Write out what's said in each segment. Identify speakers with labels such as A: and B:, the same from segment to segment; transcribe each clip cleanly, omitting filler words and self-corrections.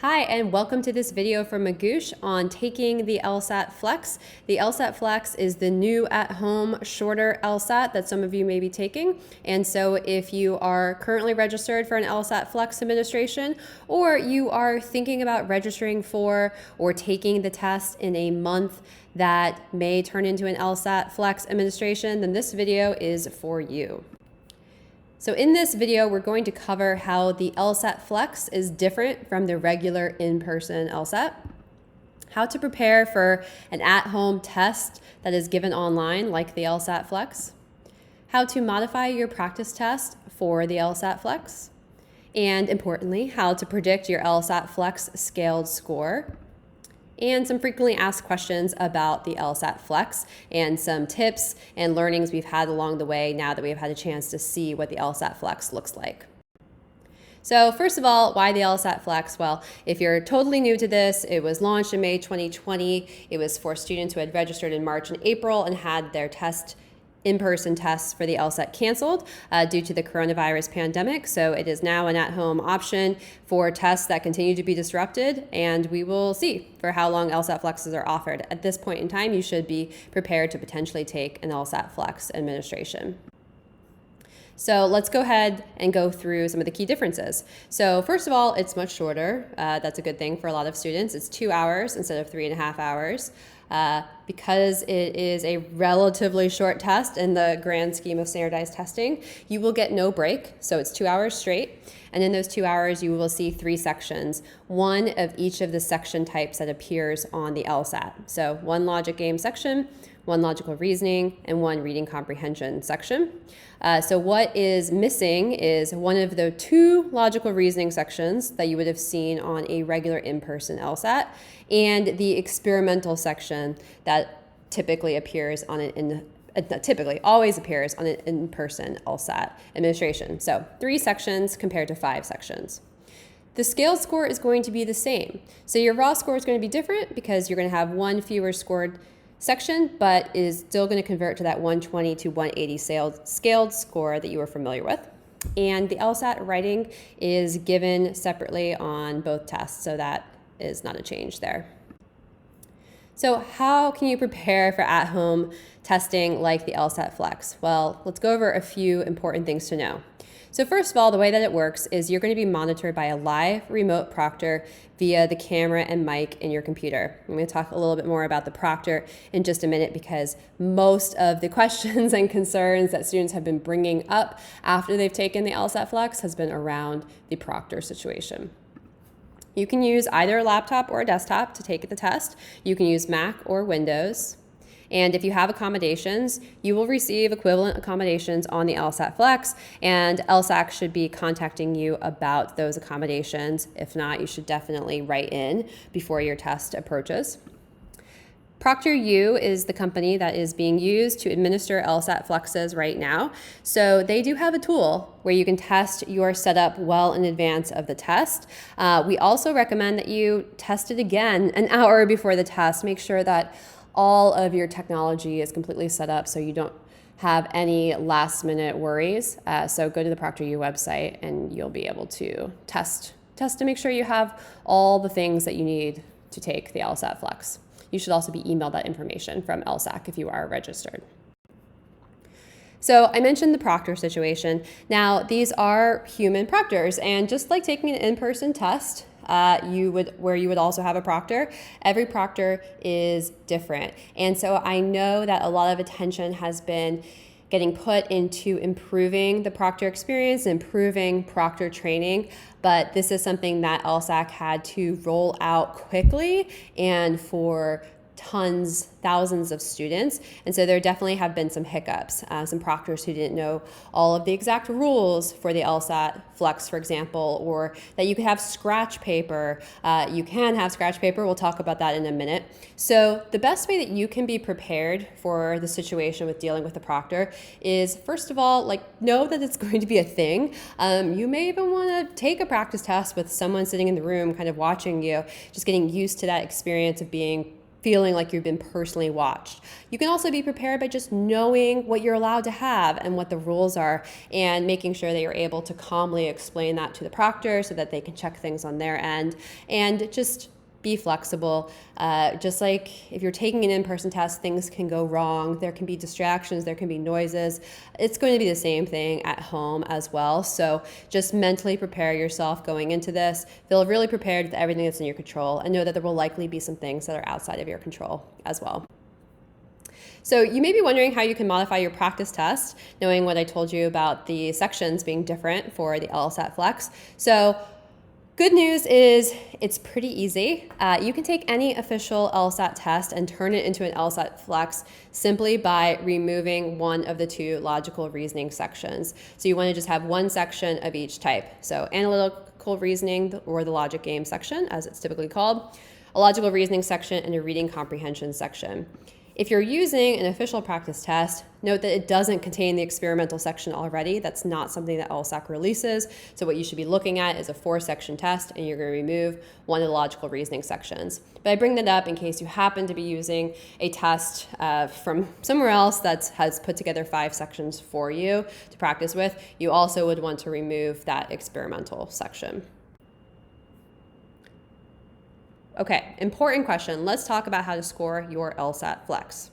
A: Hi, and welcome to this video from Magoosh on taking the LSAT Flex. The LSAT Flex is the new at-home shorter LSAT that some of you may be taking. And so if you are currently registered for an LSAT Flex administration, or you are thinking about registering for or taking the test in a month that may turn into an LSAT Flex administration, then this video is for you. So in this video, we're going to cover how the LSAT Flex is different from the regular in-person LSAT, how to prepare for an at-home test that is given online like the LSAT Flex, how to modify your practice test for the LSAT Flex, and importantly, how to predict your LSAT Flex scaled score, and some frequently asked questions about the LSAT Flex and some tips and learnings we've had along the way now that we've had a chance to see what the LSAT Flex looks like. So first of all, why the LSAT Flex? Well, if you're totally new to this, it was launched in May 2020. It was for students who had registered in March and April and had their in-person tests for the LSAT canceled due to the coronavirus pandemic. So it is now an at-home option for tests that continue to be disrupted, and we will see for how long LSAT Flexes are offered. At this point in time, you should be prepared to potentially take an LSAT Flex administration. So let's go ahead and go through some of the key differences. So first of all, it's much shorter. That's a good thing for a lot of students. It's 2 hours instead of 3.5 hours. Because it is a relatively short test in the grand scheme of standardized testing, you will get no break. So it's 2 hours straight. And in those 2 hours, you will see 3 sections, one of each of the section types that appears on the LSAT. So one logic game section, one logical reasoning, and one reading comprehension section. So what is missing is one of the 2 logical reasoning sections that you would have seen on a regular in-person LSAT, and the experimental section that typically appears on always appears on an in-person LSAT administration. So 3 sections compared to 5 sections. The scaled score is going to be the same. So your raw score is going to be different because you're going to have one fewer scored section, but is still going to convert to that 120 to 180 scaled score that you are familiar with. And the LSAT writing is given separately on both tests, so that is not a change there. So how can you prepare for at-home testing like the LSAT Flex? Well, let's go over a few important things to know. So first of all, the way that it works is you're going to be monitored by a live remote proctor via the camera and mic in your computer. I'm going to talk a little bit more about the proctor in just a minute because most of the questions and concerns that students have been bringing up after they've taken the LSAT Flex has been around the proctor situation. You can use either a laptop or a desktop to take the test. You can use Mac or Windows. And if you have accommodations, you will receive equivalent accommodations on the LSAT Flex, and LSAC should be contacting you about those accommodations. If not, you should definitely write in before your test approaches. ProctorU is the company that is being used to administer LSAT Flexes right now. So they do have a tool where you can test your setup well in advance of the test. We also recommend that you test it again an hour before the test. Make sure that all of your technology is completely set up so you don't have any last minute worries. So go to the ProctorU website and you'll be able to test to make sure you have all the things that you need to take the LSAT Flex. You should also be emailed that information from LSAC if you are registered. So I mentioned the proctor situation. Now these are human proctors, and just like taking an in-person test, where you would also have a proctor, every proctor is different. And so I know that a lot of attention has been getting put into improving the proctor experience, improving proctor training, but this is something that LSAC had to roll out quickly and for thousands of students. And so there definitely have been some hiccups, some proctors who didn't know all of the exact rules for the LSAT Flex, for example, or that you could have scratch paper. You can have scratch paper. We'll talk about that in a minute. So the best way that you can be prepared for the situation with dealing with the proctor is, first of all, know that it's going to be a thing. You may even want to take a practice test with someone sitting in the room kind of watching you, just getting used to that experience of being feeling like you've been personally watched. You can also be prepared by just knowing what you're allowed to have and what the rules are, and making sure that you're able to calmly explain that to the proctor so that they can check things on their end, and just be flexible. Just like if you're taking an in-person test, things can go wrong. There can be distractions, there can be noises. It's going to be the same thing at home as well. So just mentally prepare yourself going into this. Feel really prepared with everything that's in your control, and know that there will likely be some things that are outside of your control as well. So you may be wondering how you can modify your practice test, knowing what I told you about the sections being different for the LSAT Flex. So good news is it's pretty easy. You can take any official LSAT test and turn it into an LSAT Flex simply by removing one of the two logical reasoning sections. So you want to just have one section of each type. So analytical reasoning, or the logic game section, as it's typically called, a logical reasoning section, and a reading comprehension section. If you're using an official practice test, note that it doesn't contain the experimental section already. That's not something that LSAC releases. So what you should be looking at is a 4-section test, and you're going to remove one of the logical reasoning sections. But I bring that up in case you happen to be using a test from somewhere else that has put together 5 sections for you to practice with. You also would want to remove that experimental section. Okay, important question. Let's talk about how to score your LSAT Flex.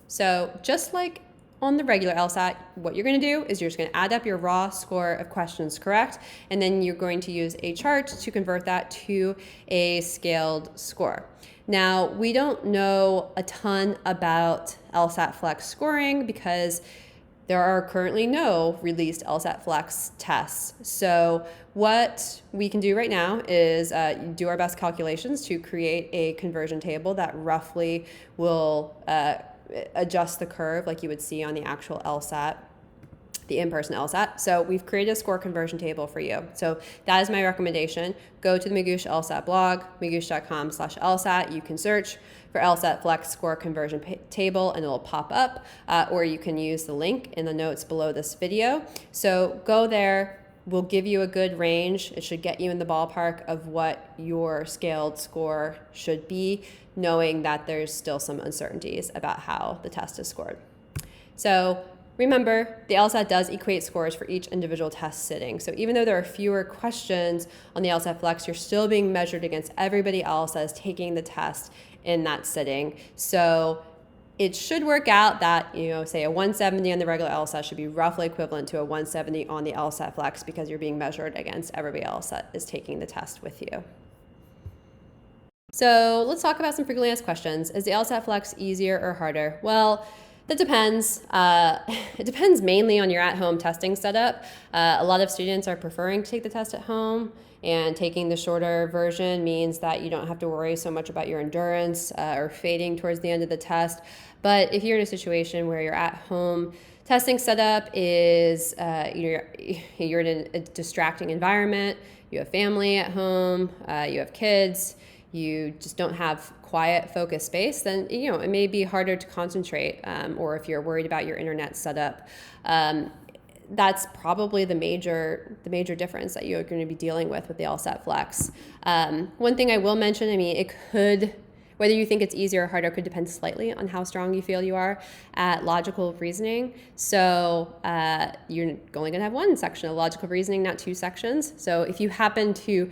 A: So just like on the regular LSAT, what you're going to do is you're just going to add up your raw score of questions correct, and then you're going to use a chart to convert that to a scaled score. Now, we don't know a ton about LSAT Flex scoring because there are currently no released LSAT Flex tests. So what we can do right now is do our best calculations to create a conversion table that roughly will adjust the curve like you would see on the actual LSAT, the in-person LSAT. So we've created a score conversion table for you. So that is my recommendation. Go to the Magoosh LSAT blog, magoosh.com/LSAT. You can search for LSAT Flex Score Conversion Table and it'll pop up, or you can use the link in the notes below this video. So go there. We'll give you a good range. It should get you in the ballpark of what your scaled score should be, knowing that there's still some uncertainties about how the test is scored. So remember, the LSAT does equate scores for each individual test sitting. So even though there are fewer questions on the LSAT Flex, you're still being measured against everybody else that is taking the test in that sitting. So it should work out that, say a 170 on the regular LSAT should be roughly equivalent to a 170 on the LSAT Flex, because you're being measured against everybody else that is taking the test with you. So let's talk about some frequently asked questions. Is the LSAT Flex easier or harder? Well, that depends. It depends mainly on your at-home testing setup. A lot of students are preferring to take the test at home, and taking the shorter version means that you don't have to worry so much about your endurance or fading towards the end of the test. But if you're in a situation where your at-home testing setup is you're in a distracting environment, you have family at home, you have kids, you just don't have quiet focus space, then it may be harder to concentrate, or if you're worried about your internet setup, that's probably the major difference that you're going to be dealing with the LSAT Flex. One thing I will mention, it could, whether you think it's easier or harder, could depend slightly on how strong you feel you are at logical reasoning. So you're only going to have one section of logical reasoning, not 2 sections. So if you happen to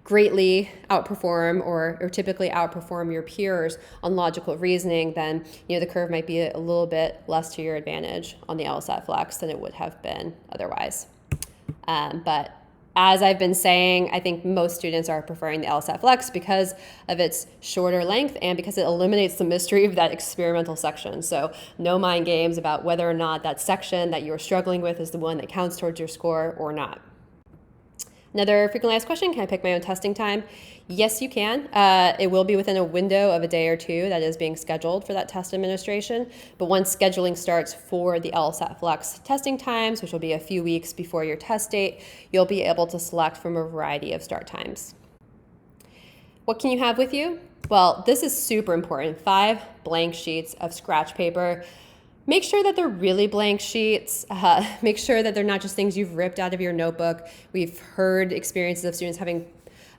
A: greatly outperform or typically outperform your peers on logical reasoning, then the curve might be a little bit less to your advantage on the LSAT Flex than it would have been otherwise. But as I've been saying, I think most students are preferring the LSAT Flex because of its shorter length and because it eliminates the mystery of that experimental section. So no mind games about whether or not that section that you're struggling with is the one that counts towards your score or not. Another frequently asked question, can I pick my own testing time? Yes, you can. It will be within a window of a day or 2 that is being scheduled for that test administration. But once scheduling starts for the LSAT Flex testing times, which will be a few weeks before your test date, you'll be able to select from a variety of start times. What can you have with you? Well, this is super important. 5 blank sheets of scratch paper. Make sure that they're really blank sheets. Make sure that they're not just things you've ripped out of your notebook. We've heard experiences of students having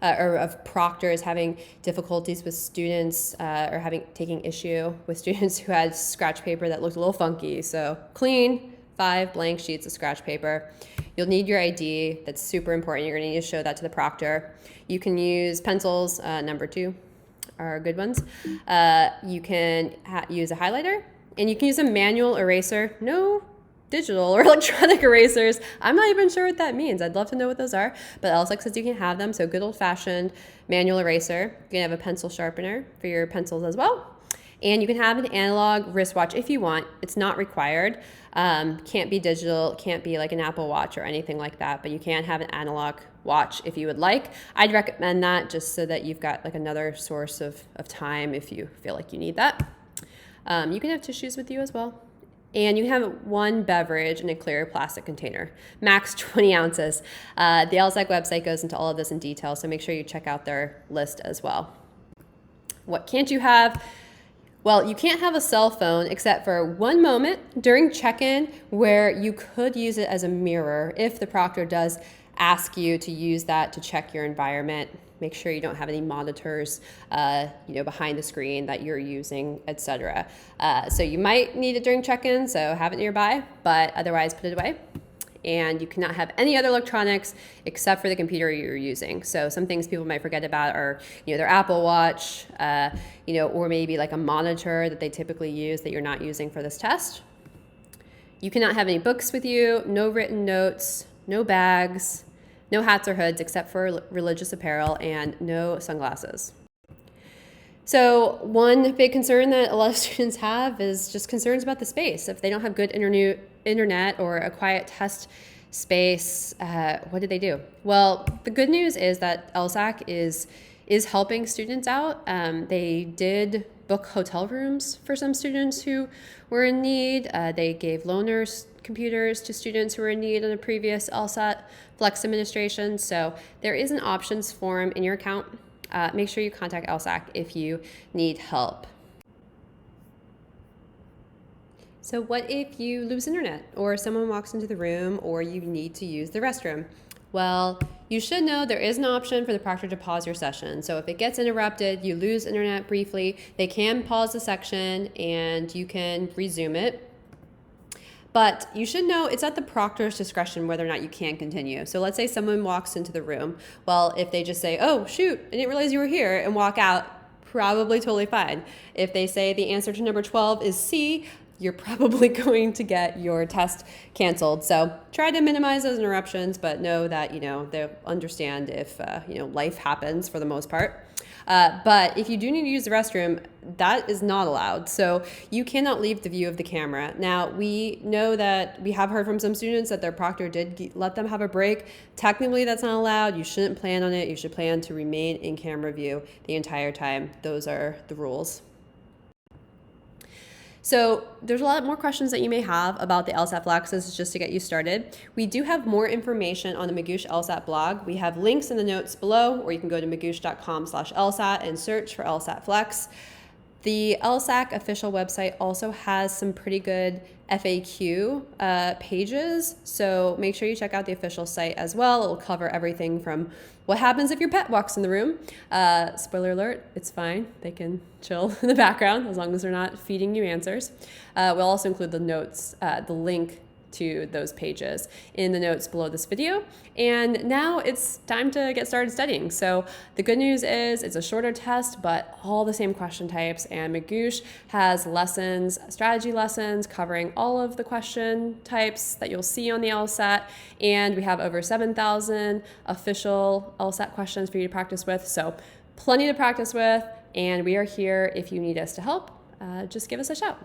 A: or of proctors having difficulties with students or taking issue with students who had scratch paper that looked a little funky. So clean, 5 blank sheets of scratch paper. You'll need your ID. That's super important. You're going to need to show that to the proctor. You can use pencils, number 2 are good ones. You can use a highlighter, and you can use a manual eraser. No digital or electronic erasers. I'm not even sure what that means. I'd love to know what those are, but LSAT says you can have them. So good old-fashioned manual eraser. You can have a pencil sharpener for your pencils as well. And you can have an analog wristwatch if you want. It's not required. Can't be digital, can't be like an Apple Watch or anything like that, but you can have an analog watch if you would like. I'd recommend that just so that you've got like another source of time if you feel like you need that. You can have tissues with you as well. And you can have 1 beverage in a clear plastic container, max 20 ounces. The LSAT website goes into all of this in detail, so make sure you check out their list as well. What can't you have? Well, you can't have a cell phone except for one moment during check-in where you could use it as a mirror if the proctor does ask you to use that to check your environment. Make sure you don't have any monitors, behind the screen that you're using, etc. So you might need it during check-in, so have it nearby, but otherwise put it away. And you cannot have any other electronics except for the computer you're using. So some things people might forget about are, their Apple Watch, or maybe like a monitor that they typically use that you're not using for this test. You cannot have any books with you, no written notes, no bags, no hats or hoods except for religious apparel, and no sunglasses. So one big concern that a lot of students have is just concerns about the space. If they don't have good internet or a quiet test space, what do they do? Well, the good news is that LSAC is helping students out. They did book hotel rooms for some students who were in need. They gave loaners computers to students who were in need in a previous LSAT Flex administration. So there is an options form in your account. Make sure you contact LSAC if you need help. So what if you lose internet or someone walks into the room or you need to use the restroom? Well, you should know there is an option for the proctor to pause your session. So if it gets interrupted, you lose internet briefly, they can pause the section and you can resume it. But you should know it's at the proctor's discretion whether or not you can continue. So let's say someone walks into the room. Well, if they just say, oh, shoot, I didn't realize you were here, and walk out, probably totally fine. If they say the answer to number 12 is C, you're probably going to get your test canceled. So try to minimize those interruptions, but know that, they'll understand if, life happens for the most part. But if you do need to use the restroom, that is not allowed. So you cannot leave the view of the camera. Now, we know that we have heard from some students that their proctor did let them have a break. Technically, that's not allowed. You shouldn't plan on it. You should plan to remain in camera view the entire time. Those are the rules. So there's a lot more questions that you may have about the LSAT Flex. This is just to get you started. We do have more information on the Magoosh LSAT blog. We have links in the notes below, or you can go to magoosh.com/LSAT and search for LSAT Flex. The LSAC official website also has some pretty good FAQ pages, so make sure you check out the official site as well. It will cover everything from what happens if your pet walks in the room. Spoiler alert, it's fine. They can chill in the background as long as they're not feeding you answers. We'll also include the notes, the link to those pages in the notes below this video. And now it's time to get started studying. So the good news is it's a shorter test, but all the same question types, and Magoosh has lessons, strategy lessons covering all of the question types that you'll see on the LSAT. And we have over 7,000 official LSAT questions for you to practice with. So plenty to practice with, and we are here if you need us to help. Just give us a shout.